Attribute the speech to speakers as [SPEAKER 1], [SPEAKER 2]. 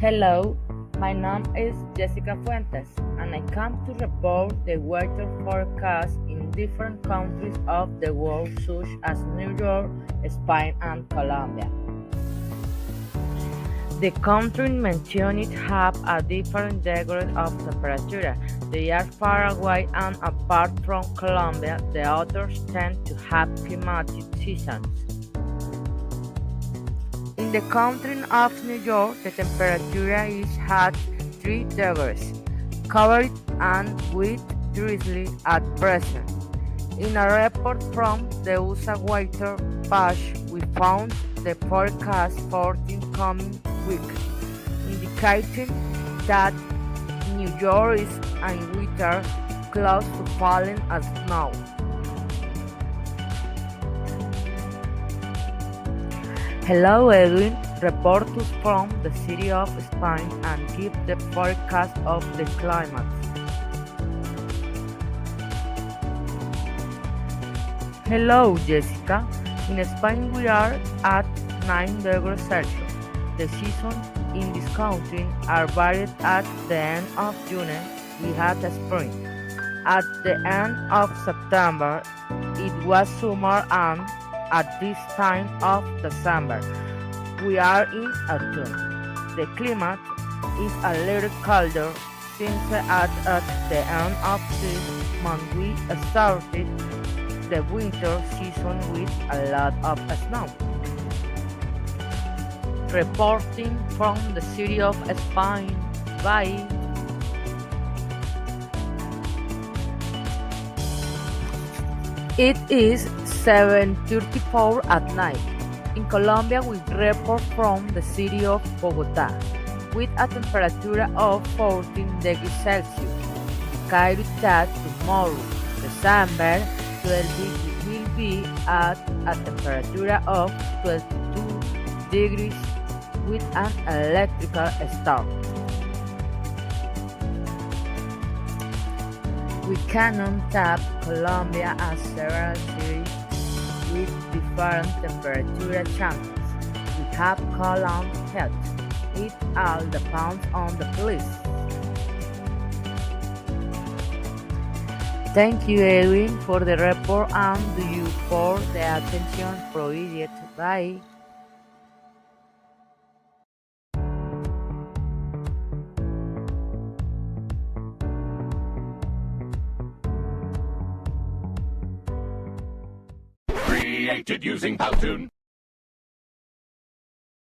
[SPEAKER 1] Hello, my name is Jessica Fuentes, and I come to report the weather forecast in different countries of the world such as New York, Spain, and Colombia. The countries mentioned have a different degree of temperature. They are far away and apart from Colombia, the others tend to have climatic seasons. In the country of New York, the temperature is at 3 degrees, covered and with drizzly at present. In a report from the USA Weather page, we found the forecast for the incoming week, indicating that New York is in winter close to falling as snow. Hello Edwin, report us from the city of Spain and give the forecast of the climate. Hello Jessica, in Spain we are at 9 degrees Celsius. The season in this country are varied. At the end of June we had a spring. At the end of September it was summer, and at this time of December, we are in autumn. The climate is a little colder since at the end of this month we started the winter season with a lot of snow. Reporting from the city of Spain. Bye. It is 7:34 at night. In Colombia, we report from the city of Bogotá with a temperature of 14 degrees Celsius. Cairo that tomorrow, December 12, will be at a temperature of 22 degrees with an electrical storm. We can tap Colombia as several cities with different temperature chances. We have cold and hot. It all depends on the place. Thank you, Edwin, for the report and to you for the attention provided. Bye.
[SPEAKER 2] Created using Powtoon.